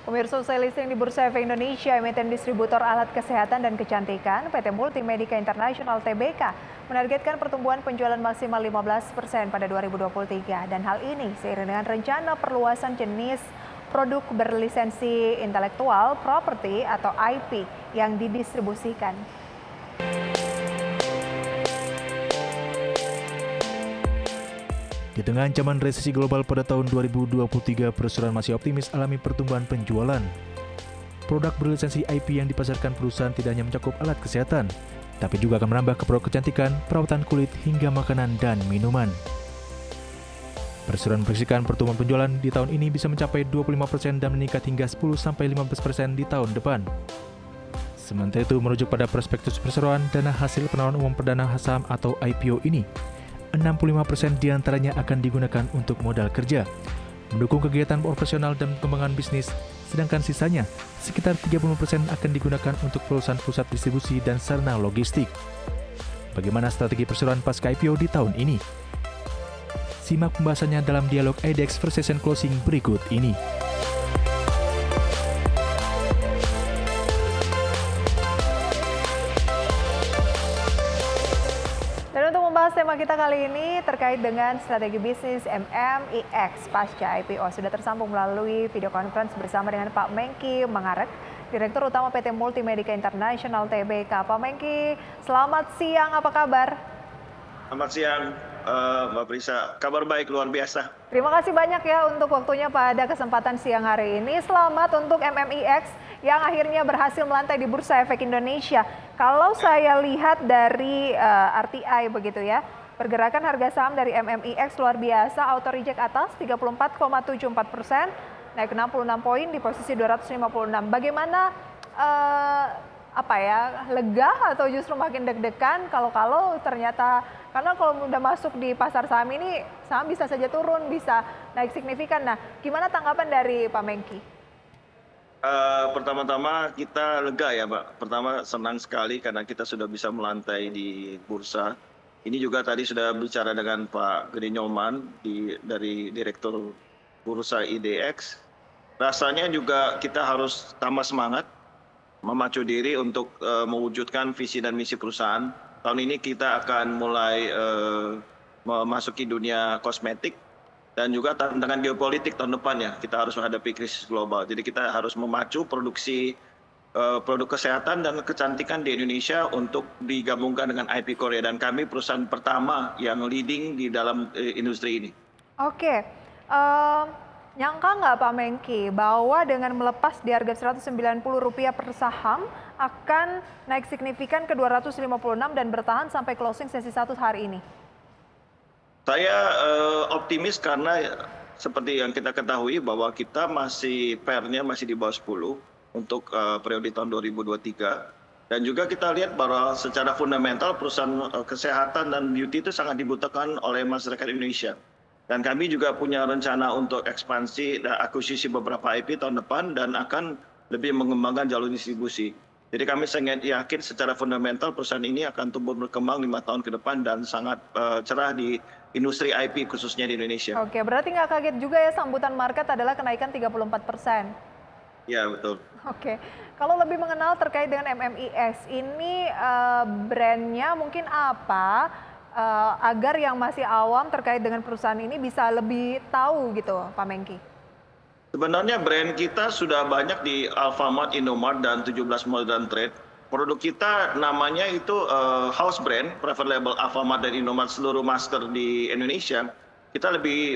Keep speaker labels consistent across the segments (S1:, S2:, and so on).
S1: Pemirsa, usai listing di Bursa Efek Indonesia, emiten distributor alat kesehatan dan kecantikan, PT Multimedica International (TBK) menargetkan pertumbuhan penjualan maksimal 15% pada 2023. Dan hal ini seiring dengan rencana perluasan jenis produk berlisensi intelektual property atau IP yang didistribusikan.
S2: Di tengah ancaman resesi global pada tahun 2023, perusahaan masih optimis alami pertumbuhan penjualan. Produk berlisensi IP yang dipasarkan perusahaan tidak hanya mencakup alat kesehatan, tapi juga akan menambah ke produk kecantikan, perawatan kulit, hingga makanan dan minuman. Perusahaan memproyeksikan pertumbuhan penjualan di tahun ini bisa mencapai 25% dan meningkat hingga 10-15% di tahun depan. Sementara itu, merujuk pada prospektus perseroan dana hasil penawaran umum perdana saham atau IPO ini, 65% diantaranya akan digunakan untuk modal kerja, mendukung kegiatan operasional dan pengembangan bisnis, sedangkan sisanya sekitar 30% akan digunakan untuk perusahaan pusat distribusi dan sarana logistik. Bagaimana strategi perseroan pasca IPO di tahun ini? Simak pembahasannya dalam dialog IDX First Session Closing berikut ini.
S1: Dan untuk membahas tema kita kali ini terkait dengan strategi bisnis MMIX pasca IPO, sudah tersambung melalui video conference bersama dengan Pak Mengki Mangarek, Direktur Utama PT Multimedica International (TBK). Pak Mengki, selamat siang, apa kabar?
S3: Selamat siang, Mbak Prisa. Kabar baik, luar biasa.
S1: Terima kasih banyak ya untuk waktunya pada kesempatan siang hari ini. Selamat untuk MMIX yang akhirnya berhasil melantai di Bursa Efek Indonesia. Kalau saya lihat dari RTI begitu ya, pergerakan harga saham dari MMIX luar biasa, auto reject atas 34,74%, naik 66 poin di posisi 256. Bagaimana lega atau justru makin deg-degan kalau ternyata, karena kalau udah masuk di pasar saham ini, saham bisa saja turun, bisa naik signifikan. Nah, gimana tanggapan dari Pak Mengki?
S3: Pertama-tama kita lega ya, Pak. Pertama senang sekali karena kita sudah bisa melantai di bursa. Ini juga tadi sudah bicara dengan Pak Gede Nyoman dari Direktur Bursa IDX. Rasanya juga kita harus tambah semangat, memacu diri untuk mewujudkan visi dan misi perusahaan. Tahun ini kita akan mulai memasuki dunia kosmetik dan juga tantangan geopolitik tahun depan ya. Kita harus menghadapi krisis global. Jadi kita harus memacu produksi produk kesehatan dan kecantikan di Indonesia untuk digabungkan dengan IP Korea. Dan kami perusahaan pertama yang leading di dalam industri ini.
S1: Oke. Nyangka nggak Pak Mengki bahwa dengan melepas di harga Rp190 per saham akan naik signifikan ke 256 dan bertahan sampai closing sesi 1 hari ini?
S3: Saya optimis karena seperti yang kita ketahui bahwa kita masih PER-nya masih di bawah 10 untuk periode tahun 2023. Dan juga kita lihat bahwa secara fundamental perusahaan kesehatan dan beauty itu sangat dibutuhkan oleh masyarakat Indonesia. Dan kami juga punya rencana untuk ekspansi dan akuisisi beberapa IP tahun depan dan akan lebih mengembangkan jalur distribusi. Jadi kami sangat yakin secara fundamental perusahaan ini akan tumbuh berkembang 5 tahun ke depan dan sangat cerah di industri IP khususnya di Indonesia.
S1: Oke, berarti nggak kaget juga ya sambutan market adalah kenaikan 34%.
S3: Ya, betul.
S1: Oke, kalau lebih mengenal terkait dengan MMIX, ini brandnya mungkin apa? Agar yang masih awam terkait dengan perusahaan ini bisa lebih tahu gitu, Pak Mengki.
S3: Sebenarnya brand kita sudah banyak di Alfamart, Indomart, dan 17 Modern Trade. Produk kita namanya itu house brand, private label Alfamart dan Indomart seluruh masker di Indonesia.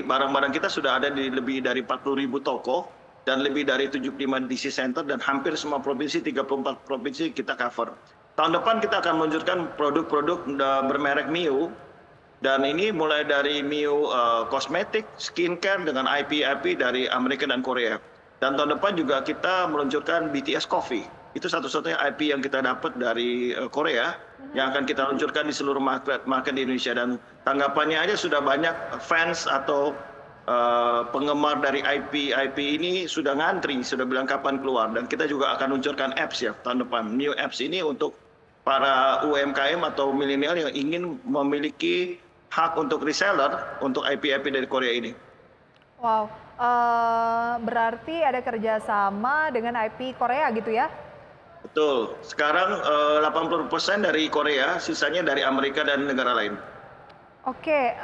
S3: Barang-barang kita sudah ada di lebih dari 40.000 toko dan lebih dari 75 DC center dan hampir semua provinsi, 34 provinsi kita cover. Tahun depan kita akan meluncurkan produk-produk bermerek Mio, dan ini mulai dari Mio kosmetik, skincare dengan IP dari Amerika dan Korea. Dan tahun depan juga kita meluncurkan BTS Coffee. Itu satu-satunya IP yang kita dapat dari Korea yang akan kita luncurkan di seluruh market di Indonesia. Dan tanggapannya aja sudah banyak fans atau penggemar dari IP ini sudah ngantri, sudah bilang kapan keluar. Dan kita juga akan luncurkan apps ya tahun depan. New apps ini untuk para UMKM atau milenial yang ingin memiliki hak untuk reseller untuk IP dari Korea ini.
S1: Wow, Berarti ada kerjasama dengan IP Korea gitu ya?
S3: Betul. Sekarang 80% dari Korea, sisanya dari Amerika dan negara lain.
S1: Oke,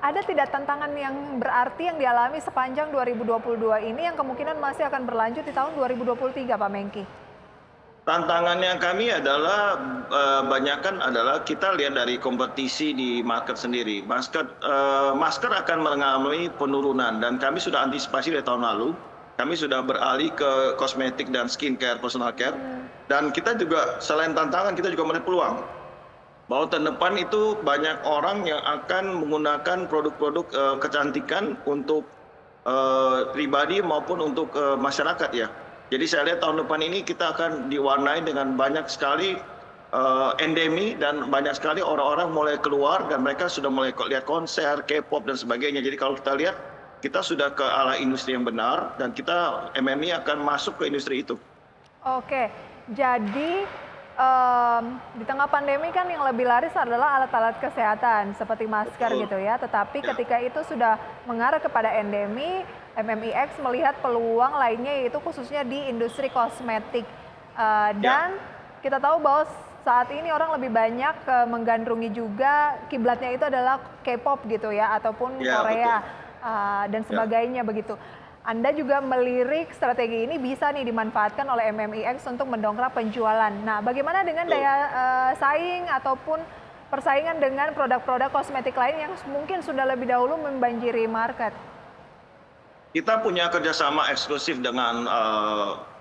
S1: ada tidak tantangan yang berarti yang dialami sepanjang 2022 ini yang kemungkinan masih akan berlanjut di tahun 2023, Pak Menkki?
S3: Tantangannya kami adalah banyakkan adalah kita lihat dari kompetisi di market sendiri. Masker akan mengalami penurunan dan kami sudah antisipasi dari tahun lalu. Kami sudah beralih ke kosmetik dan skincare, personal care. Dan kita juga selain tantangan kita juga melihat peluang bahwa tahun depan itu banyak orang yang akan menggunakan produk-produk kecantikan untuk pribadi maupun untuk masyarakat ya. Jadi saya lihat tahun depan ini kita akan diwarnai dengan banyak sekali endemi dan banyak sekali orang-orang mulai keluar dan mereka sudah mulai lihat konser, K-pop dan sebagainya. Jadi kalau kita lihat kita sudah ke arah industri yang benar dan kita MMI akan masuk ke industri itu.
S1: Oke, jadi di tengah pandemi kan yang lebih laris adalah alat-alat kesehatan seperti masker gitu ya. Tetapi ketika itu sudah mengarah kepada endemi, MMIX melihat peluang lainnya yaitu khususnya di industri kosmetik. Dan kita tahu bahwa saat ini orang lebih banyak menggandrungi juga kiblatnya itu adalah K-pop gitu ya ataupun Korea dan sebagainya begitu. Anda juga melirik strategi ini bisa nih dimanfaatkan oleh MMIX untuk mendongkrak penjualan. Nah, bagaimana dengan daya saing ataupun persaingan dengan produk-produk kosmetik lain yang mungkin sudah lebih dahulu membanjiri market?
S3: Kita punya kerjasama eksklusif dengan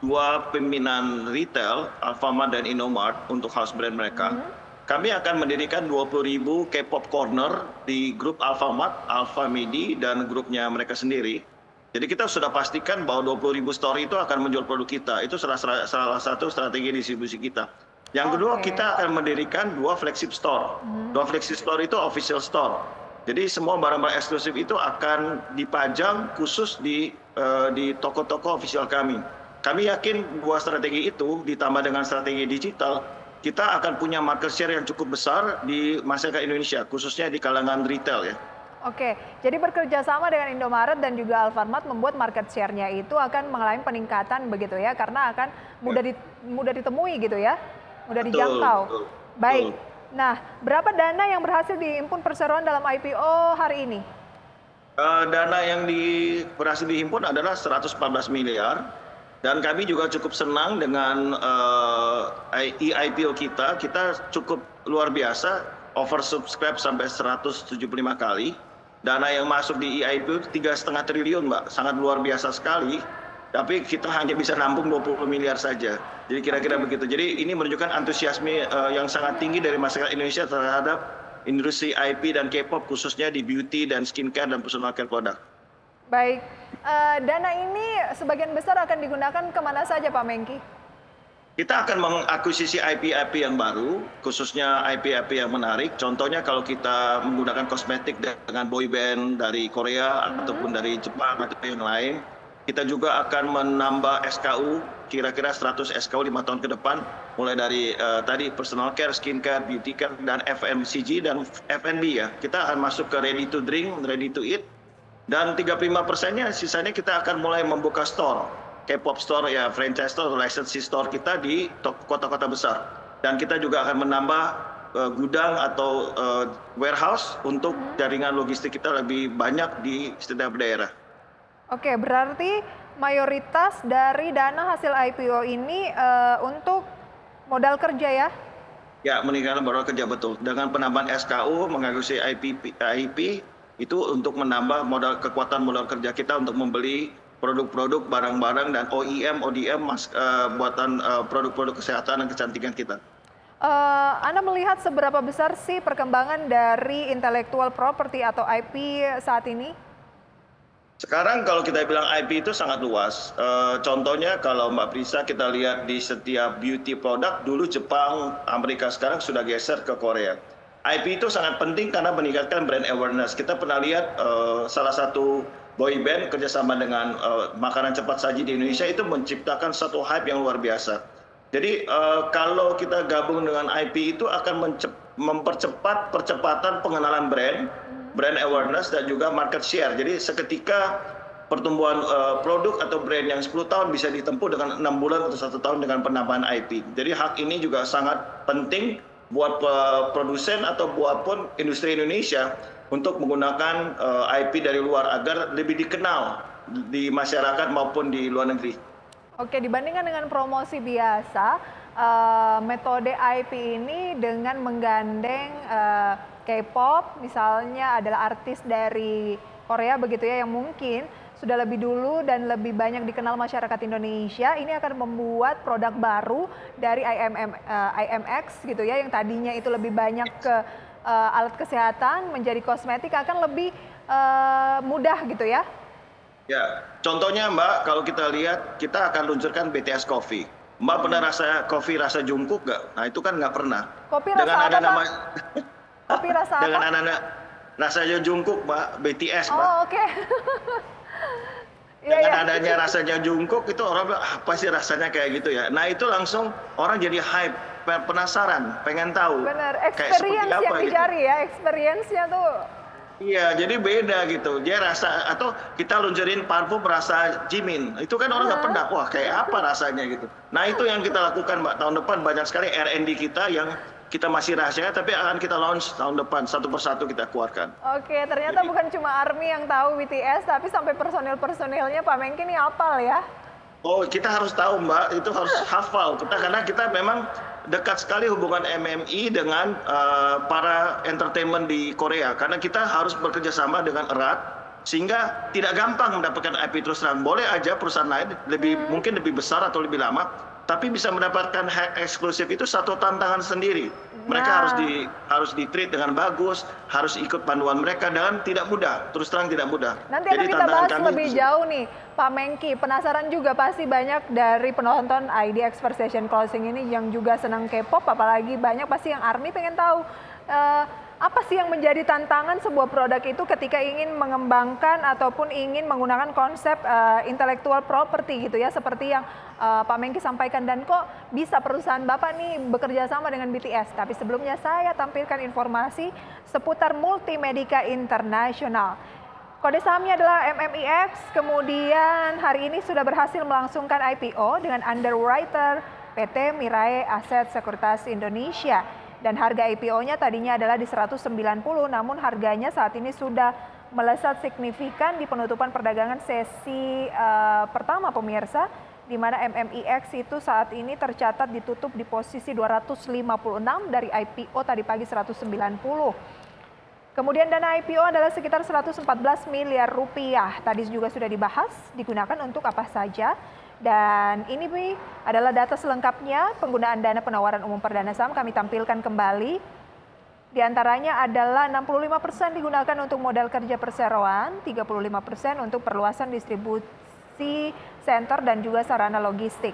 S3: dua pimpinan retail, Alfamart dan Indomart untuk house brand mereka. Kami akan mendirikan 20.000 K-pop corner di grup Alfamart, Alfamidi, dan grupnya mereka sendiri. Jadi kita sudah pastikan bahwa 20.000 store itu akan menjual produk kita. Itu salah satu strategi distribusi kita. Yang kedua, kita akan mendirikan 2 flagship store. 2 flagship store itu official store. Jadi semua barang-barang eksklusif itu akan dipajang khusus di toko-toko official kami. Kami yakin 2 strategi itu ditambah dengan strategi digital, kita akan punya market share yang cukup besar di masyarakat Indonesia, khususnya di kalangan retail ya.
S1: Oke, jadi bekerja sama dengan Indomaret dan juga Alfamart membuat market share-nya itu akan mengalami peningkatan begitu ya, karena akan mudah ditemui gitu ya, mudah dijangkau.
S3: Betul.
S1: Baik, nah berapa dana yang berhasil dihimpun perseroan dalam IPO hari ini?
S3: Dana yang berhasil dihimpun adalah 114 miliar dan kami juga cukup senang dengan IPO kita cukup luar biasa, oversubscribe sampai 175 kali. Dana yang masuk di IPO 3,5 triliun, Mbak. Sangat luar biasa sekali. Tapi kita hanya bisa nampung 20 miliar saja. Jadi kira-kira begitu. Jadi ini menunjukkan antusiasme yang sangat tinggi dari masyarakat Indonesia terhadap industri IP dan K-pop khususnya di beauty dan skincare dan personal care product.
S1: Baik, dana ini sebagian besar akan digunakan kemana saja Pak Menkki?
S3: Kita akan mengakuisisi IP-IP yang baru, khususnya IP-IP yang menarik. Contohnya kalau kita menggunakan kosmetik dengan boy band dari Korea ataupun dari Jepang atau yang lain. Kita juga akan menambah SKU, kira-kira 100 SKU 5 tahun ke depan. Mulai dari tadi personal care, skincare, beauty care, dan FMCG dan F&B ya. Kita akan masuk ke ready to drink, ready to eat. Dan 35%-nya sisanya kita akan mulai membuka store. K-pop store ya, franchise store, licensee store kita di kota-kota besar. Dan kita juga akan menambah gudang atau warehouse untuk jaringan logistik kita lebih banyak di setiap daerah.
S1: Oke, berarti mayoritas dari dana hasil IPO ini untuk modal kerja ya?
S3: Ya, meningkatkan modal kerja betul. Dengan penambahan SKU, mengakuisisi IP, itu untuk menambah kekuatan modal kerja kita untuk membeli produk-produk, barang-barang, dan OEM, ODM, buatan produk-produk kesehatan dan kecantikan kita.
S1: Anda melihat seberapa besar sih perkembangan dari intellectual property atau IP saat ini?
S3: Sekarang kalau kita bilang IP itu sangat luas. Contohnya kalau Mbak Prisa kita lihat di setiap beauty product, dulu Jepang, Amerika, sekarang sudah geser ke Korea. IP itu sangat penting karena meningkatkan brand awareness. Kita pernah lihat salah satu boy band kerjasama dengan makanan cepat saji di Indonesia itu menciptakan satu hype yang luar biasa. Jadi kalau kita gabung dengan IP itu akan mempercepat percepatan pengenalan brand awareness dan juga market share. Jadi seketika pertumbuhan produk atau brand yang 10 tahun bisa ditempuh dengan 6 bulan atau 1 tahun dengan penambahan IP. Jadi hak ini juga sangat penting buat produsen atau buat pun industri Indonesia untuk menggunakan IP dari luar agar lebih dikenal di masyarakat maupun di luar negeri.
S1: Oke, dibandingkan dengan promosi biasa, metode IP ini dengan menggandeng K-pop, misalnya adalah artis dari Korea begitu ya, yang mungkin sudah lebih dulu dan lebih banyak dikenal masyarakat Indonesia, ini akan membuat produk baru dari IMX gitu ya, yang tadinya itu lebih banyak ke alat kesehatan menjadi kosmetik akan lebih mudah gitu ya.
S3: Ya, contohnya Mbak, kalau kita lihat, kita akan luncurkan BTS Coffee. Mbak pernah rasa kopi rasa Jungkook nggak? Nah itu kan nggak pernah.
S1: Kopi rasa
S3: dengan
S1: apa,
S3: ada
S1: Pak?
S3: nama,
S1: Kopi rasa
S3: dengan
S1: apa?
S3: ada rasanya Jungkook, Mbak, BTS, Mbak.
S1: Oh, oke. Iya,
S3: Dengan
S1: iya.
S3: adanya rasanya Jungkook itu orang bilang, apa sih rasanya kayak gitu ya? Nah itu langsung orang jadi hype, penasaran, pengen tahu.
S1: Benar,
S3: Kayak seperti
S1: experience yang
S3: apa gitu.
S1: dicari ya, experience-nya tuh.
S3: Iya, jadi beda gitu. Dia rasa, atau kita luncurin parfum rasa Jimin. Itu kan orang nggak pernah, wah kayak apa rasanya gitu. Nah itu yang kita lakukan Mbak. Tahun depan banyak sekali R&D kita yang kita masih rahasia, tapi akan kita launch tahun depan, satu persatu kita keluarkan.
S1: Oke, ternyata bukan cuma ARMY yang tahu BTS, tapi sampai personil-personilnya Pak Menkyi ini hafal ya.
S3: Oh, kita harus tahu Mbak, itu harus hafal. Karena kita memang dekat sekali hubungan MMI dengan para entertainment di Korea. Karena kita harus bekerja sama dengan erat, sehingga tidak gampang mendapatkan IP terus terang. Boleh aja perusahaan lain mungkin lebih besar atau lebih lama, tapi bisa mendapatkan hak eksklusif itu satu tantangan sendiri. Mereka harus di-treat dengan bagus, harus ikut panduan mereka, dan tidak mudah, terus terang tidak mudah.
S1: Nanti akan kita bahas lebih jauh nih, Pak Menkyi. Penasaran juga pasti banyak dari penonton ID Expert Session Closing ini yang juga senang K-pop, apalagi banyak pasti yang ARMY pengen tahu apa sih yang menjadi tantangan sebuah produk itu ketika ingin mengembangkan ataupun ingin menggunakan konsep intellectual property gitu ya, seperti yang Pak Menkyi sampaikan, dan kok bisa perusahaan Bapak nih bekerja sama dengan BTS. Tapi sebelumnya saya tampilkan informasi seputar Multimedica International. Kode sahamnya adalah MMIX, kemudian hari ini sudah berhasil melangsungkan IPO dengan underwriter PT Mirae Aset Sekuritas Indonesia. Dan harga IPO-nya tadinya adalah di 190, namun harganya saat ini sudah melesat signifikan di penutupan perdagangan sesi pertama pemirsa, di mana MMIX itu saat ini tercatat ditutup di posisi 256 dari IPO tadi pagi 190. Kemudian dana IPO adalah sekitar 114 miliar rupiah. Tadi juga sudah dibahas, digunakan untuk apa saja. Dan ini adalah data selengkapnya penggunaan dana penawaran umum perdana saham kami tampilkan kembali. Di antaranya adalah 65% digunakan untuk modal kerja perseroan, 35% untuk perluasan distribusi center dan juga sarana logistik.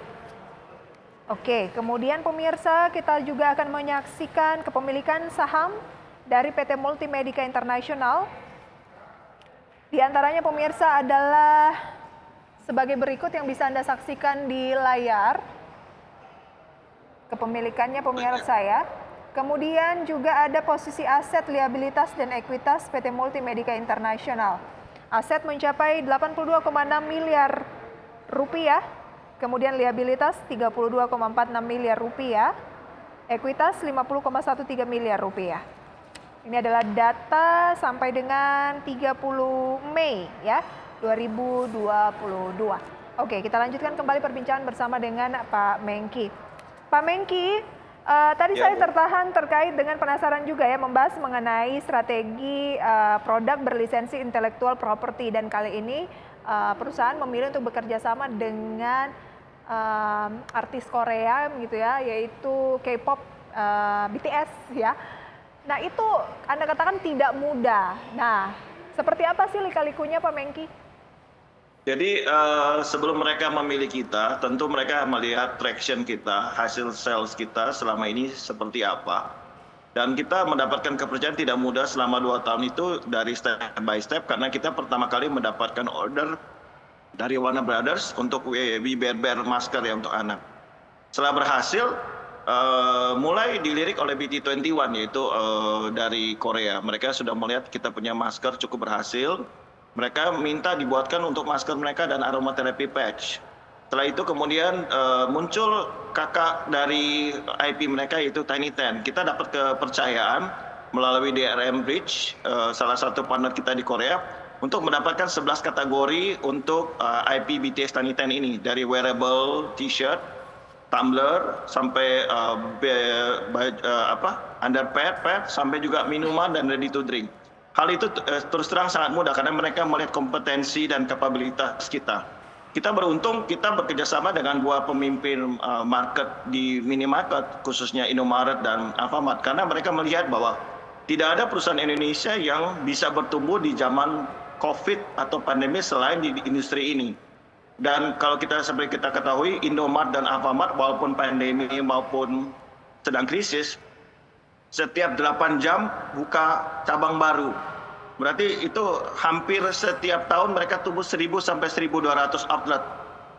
S1: Oke, kemudian pemirsa kita juga akan menyaksikan kepemilikan saham dari PT Multimedica International. Di antaranya pemirsa adalah sebagai berikut yang bisa Anda saksikan di layar. Kepemilikannya pemirsa ya. Kemudian juga ada posisi aset, liabilitas, dan ekuitas PT Multimedica International. Aset mencapai 82,6 miliar rupiah. Kemudian liabilitas 32,46 miliar rupiah. Ekuitas 50,13 miliar rupiah. Ini adalah data sampai dengan 30 Mei ya. 2022. Oke, kita lanjutkan kembali perbincangan bersama dengan Pak Menkyi. Pak Menkyi, tadi saya tertahan terkait dengan penasaran juga ya, membahas mengenai strategi produk berlisensi intellectual property, dan kali ini perusahaan memilih untuk bekerja sama dengan artis Korea gitu ya, yaitu K-pop BTS ya. Nah itu Anda katakan tidak mudah. Nah seperti apa sih lika-likunya Pak Menkyi?
S3: Jadi sebelum mereka memilih kita, tentu mereka melihat traction kita, hasil sales kita selama ini seperti apa. Dan kita mendapatkan kepercayaan tidak mudah selama 2 tahun itu dari step by step, karena kita pertama kali mendapatkan order dari Warner Brothers untuk Bear masker ya untuk anak. Setelah berhasil, mulai dilirik oleh BT21 yaitu dari Korea. Mereka sudah melihat kita punya masker cukup berhasil. Mereka minta dibuatkan untuk masker mereka dan aromatherapy patch. Setelah itu kemudian muncul kakak dari IP mereka yaitu Tiny Ten. Kita dapat kepercayaan melalui DRM Bridge, salah satu partner kita di Korea, untuk mendapatkan 11 kategori untuk IP BTS Tiny Ten ini, dari wearable, t-shirt, tumbler, sampai underpad, pad, sampai juga minuman dan ready to drink. Hal itu terus terang sangat mudah karena mereka melihat kompetensi dan kapabilitas kita. Kita beruntung kita bekerjasama dengan dua pemimpin market di minimarket, khususnya Indomaret dan Alfamart, karena mereka melihat bahwa tidak ada perusahaan Indonesia yang bisa bertumbuh di zaman COVID atau pandemi selain di industri ini. Dan kalau kita seperti kita ketahui, Indomaret dan Alfamart walaupun pandemi maupun sedang krisis, setiap 8 jam buka cabang baru. Berarti itu hampir setiap tahun mereka tumbuh 1.000 sampai 1.200 outlet.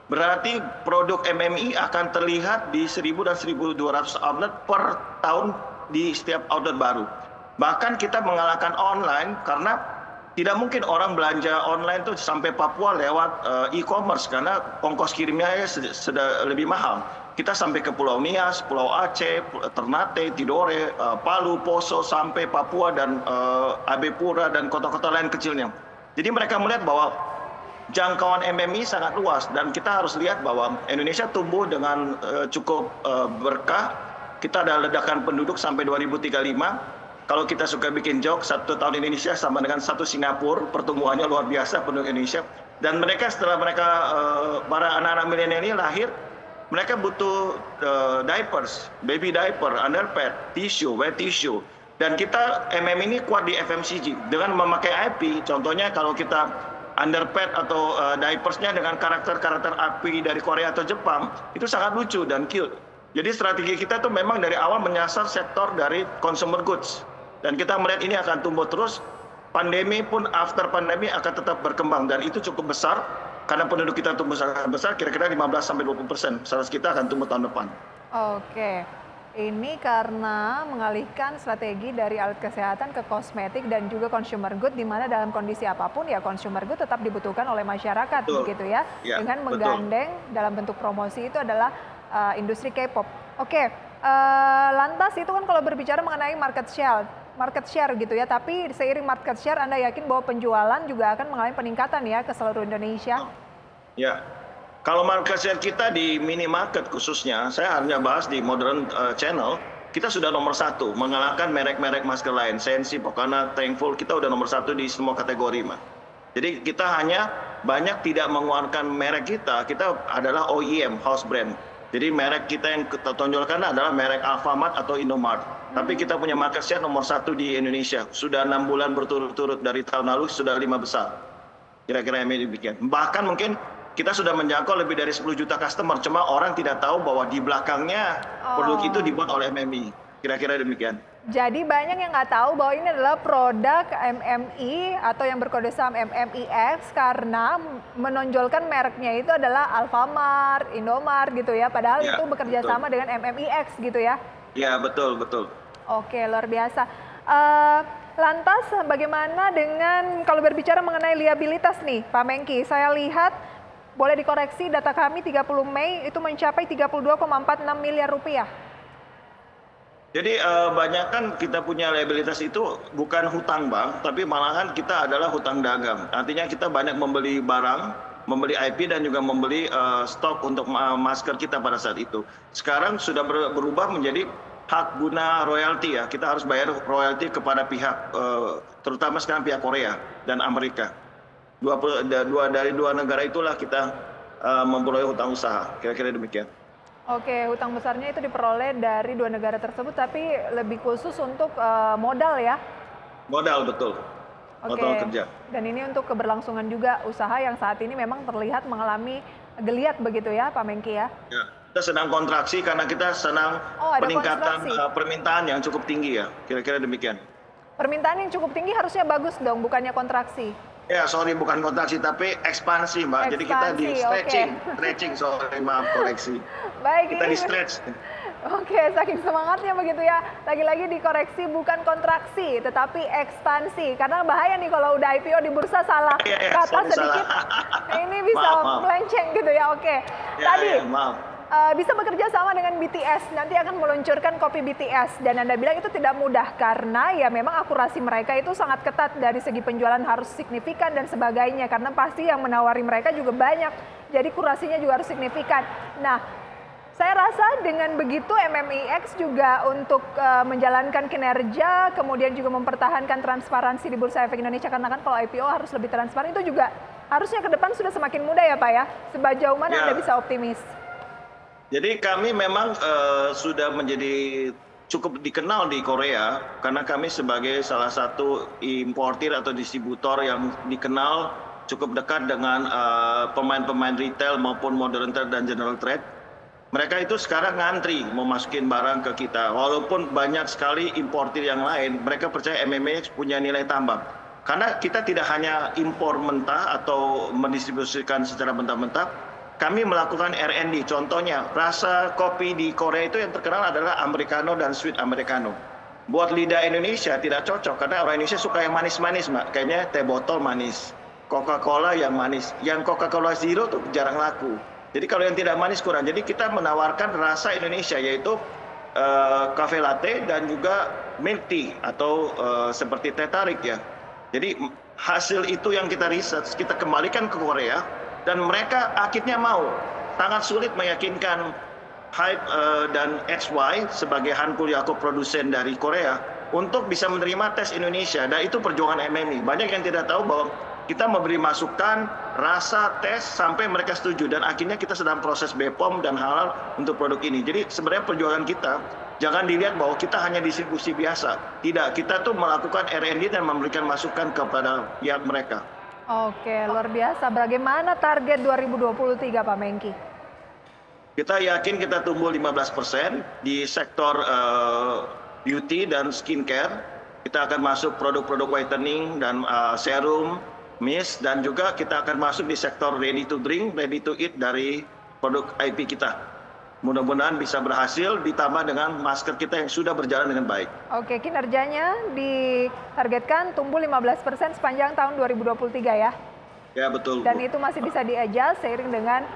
S3: Berarti produk MMI akan terlihat di 1.000 dan 1.200 outlet per tahun di setiap outlet baru. Bahkan kita mengalahkan online karena tidak mungkin orang belanja online tuh sampai Papua lewat e-commerce karena ongkos kirimnya sudah lebih mahal. Kita sampai ke Pulau Nias, Pulau Aceh, Ternate, Tidore, Palu, Poso, sampai Papua dan Abepura dan kota-kota lain kecilnya. Jadi mereka melihat bahwa jangkauan MMI sangat luas dan kita harus lihat bahwa Indonesia tumbuh dengan cukup berkah. Kita ada ledakan penduduk sampai 2035. Kalau kita suka bikin joke, 1 tahun Indonesia sama dengan 1 Singapura, pertumbuhannya luar biasa penduduk Indonesia. Dan mereka setelah mereka, para anak-anak milenial ini lahir, mereka butuh diapers, baby diaper, underpad, tissue, wet tissue. Dan kita ini kuat di FMCG. Dengan memakai IP, contohnya kalau kita underpad atau diapersnya dengan karakter-karakter IP dari Korea atau Jepang, itu sangat lucu dan cute. Jadi strategi kita tuh memang dari awal menyasar sektor dari consumer goods. Dan kita melihat ini akan tumbuh terus, pandemi pun after pandemi akan tetap berkembang dan itu cukup besar karena penduduk kita tumbuh sangat besar, kira-kira 15-20%. Sales kita akan tumbuh tahun depan.
S1: Oke, ini karena mengalihkan strategi dari alat kesehatan ke kosmetik dan juga consumer good, di mana dalam kondisi apapun ya consumer good tetap dibutuhkan oleh masyarakat, begitu ya. Dengan menggandeng dalam bentuk promosi itu adalah industri K-pop. Oke, lantas itu kan kalau berbicara mengenai market share gitu ya, tapi seiring market share Anda yakin bahwa penjualan juga akan mengalami peningkatan ya ke seluruh Indonesia?
S3: Ya, kalau market share kita di minimarket khususnya, saya hanya bahas di modern channel, kita sudah nomor 1, mengalahkan merek-merek masker lain, Sensi, Pokana, Thankful, kita udah nomor 1 di semua kategori, Mas. Jadi kita hanya banyak tidak mengeluarkan merek kita adalah OEM, house brand. Jadi merek kita yang kita tonjolkan adalah merek Alfamart atau Indomaret. Tapi kita punya market share nomor 1 di Indonesia. Sudah 6 bulan berturut-turut dari tahun lalu sudah 5 besar. Kira-kira yang demikian. Bahkan mungkin kita sudah menjangkau lebih dari 10 juta customer. Cuma orang tidak tahu bahwa di belakangnya produk itu dibuat oleh MMI. Kira-kira demikian.
S1: Jadi banyak yang nggak tahu bahwa ini adalah produk MMI atau yang berkode saham MMIX karena menonjolkan mereknya itu adalah Alfamart, Indomaret gitu ya. Padahal itu bekerja sama dengan MMIX gitu ya.
S3: Ya, betul.
S1: Oke, luar biasa. Lantas bagaimana dengan kalau berbicara mengenai liabilitas nih Pak Menkki, saya lihat boleh dikoreksi data kami 30 Mei itu mencapai 32,46 miliar rupiah.
S3: Jadi banyak kan kita punya liabilitas itu bukan hutang bank, tapi malahan kita adalah hutang dagang. Artinya kita banyak membeli barang, membeli IP dan juga membeli stok untuk masker kita pada saat itu. Sekarang sudah berubah menjadi hak guna royalti ya. Kita harus bayar royalti kepada pihak, terutama sekarang pihak Korea dan Amerika. Dari dua negara itulah kita memperoleh hutang usaha. Kira-kira demikian.
S1: Oke, hutang besarnya itu diperoleh dari 2 negara tersebut, tapi lebih khusus untuk modal ya?
S3: Modal, betul. Modal kerja.
S1: Dan ini untuk keberlangsungan juga usaha yang saat ini memang terlihat mengalami geliat begitu ya Pak Menkki ya?
S3: Ya, kita sedang kontraksi karena kita sedang peningkatan permintaan yang cukup tinggi ya, kira-kira demikian.
S1: Permintaan yang cukup tinggi harusnya bagus dong, bukannya kontraksi?
S3: Ya, sorry bukan kontraksi tapi ekspansi, Mbak. Jadi kita di
S1: Ekspansi,
S3: stretching,
S1: oke.
S3: stretching, sorry maaf koreksi.
S1: Baik,
S3: Kita
S1: ini
S3: di stretch.
S1: oke, saking semangatnya begitu ya. Lagi-lagi dikoreksi bukan kontraksi, tetapi ekspansi. Karena bahaya nih kalau udah IPO di bursa salah
S3: Iya,
S1: kata
S3: sorry,
S1: sedikit,
S3: salah.
S1: ini bisa
S3: Maaf.
S1: melenceng gitu ya. Oke,
S3: Ya,
S1: tadi
S3: ya, maaf.
S1: bisa bekerja sama dengan BTS. Nanti akan meluncurkan kopi BTS. Dan Anda bilang itu tidak mudah karena ya memang akurasi mereka itu sangat ketat. Dari segi penjualan harus signifikan dan sebagainya. Karena pasti yang menawari mereka juga banyak. Jadi kurasinya juga harus signifikan. Nah, saya rasa dengan begitu MMIX juga untuk menjalankan kinerja, kemudian juga mempertahankan transparansi di Bursa Efek Indonesia. Karena kan kalau IPO harus lebih transparan, itu juga harusnya ke depan sudah semakin mudah ya Pak ya. Sejauh mana
S3: Ya.
S1: Anda bisa optimis?
S3: Jadi kami memang sudah menjadi cukup dikenal di Korea karena kami sebagai salah satu importir atau distributor yang dikenal cukup dekat dengan pemain-pemain retail maupun modern trade dan general trade. Mereka itu sekarang ngantri mau masukin barang ke kita. Walaupun banyak sekali importir yang lain, mereka percaya MMIX punya nilai tambah. Karena kita tidak hanya impor mentah atau mendistribusikan secara mentah-mentah, kami melakukan R&D. Contohnya, rasa kopi di Korea itu yang terkenal adalah Americano dan Sweet Americano. Buat lidah Indonesia tidak cocok, karena orang Indonesia suka yang manis-manis, Mbak. Kayaknya teh botol manis, Coca-Cola yang manis. Yang Coca-Cola Zero tuh jarang laku. Jadi kalau yang tidak manis kurang. Jadi kita menawarkan rasa Indonesia, yaitu cafe latte dan juga milk tea atau seperti teh tarik ya. Jadi hasil itu yang kita research, kita kembalikan ke Korea dan mereka akhirnya mau. Sangat sulit meyakinkan Hype dan XY sebagai Hankul Yakult produsen dari Korea untuk bisa menerima tes Indonesia, dan itu perjuangan MMI. Banyak yang tidak tahu bahwa kita memberi masukan, rasa, tes sampai mereka setuju, dan akhirnya kita sedang proses BPOM dan halal untuk produk ini. Jadi sebenarnya perjuangan kita jangan dilihat bahwa kita hanya distribusi biasa. Tidak, kita tuh melakukan R&D dan memberikan masukan kepada pihak mereka.
S1: Oke, luar biasa. Bagaimana target 2023 Pak Menkki?
S3: Kita yakin kita tumbuh 15% di sektor beauty dan skincare. Kita akan masuk produk-produk whitening dan serum, mist, dan juga kita akan masuk di sektor ready to drink, ready to eat dari produk IP kita. Mudah-mudahan bisa berhasil ditambah dengan masker kita yang sudah berjalan dengan baik.
S1: Oke, kinerjanya ditargetkan tumbuh 15% sepanjang tahun 2023 ya?
S3: Ya, betul.
S1: Dan itu masih bisa di-adjust seiring dengan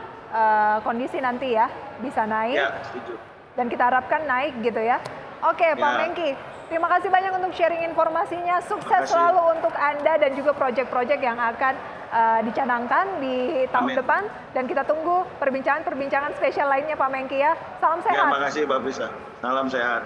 S1: kondisi nanti ya, bisa naik.
S3: Ya, setuju.
S1: Dan kita harapkan naik gitu ya. Oke, Pak Menkki, terima kasih banyak untuk sharing informasinya. Sukses selalu untuk Anda dan juga proyek-proyek yang akan dicanangkan di tahun depan. Dan kita tunggu perbincangan-perbincangan spesial lainnya Pak Menkki ya. Salam sehat.
S3: Terima kasih Mbak Bisa. Salam sehat.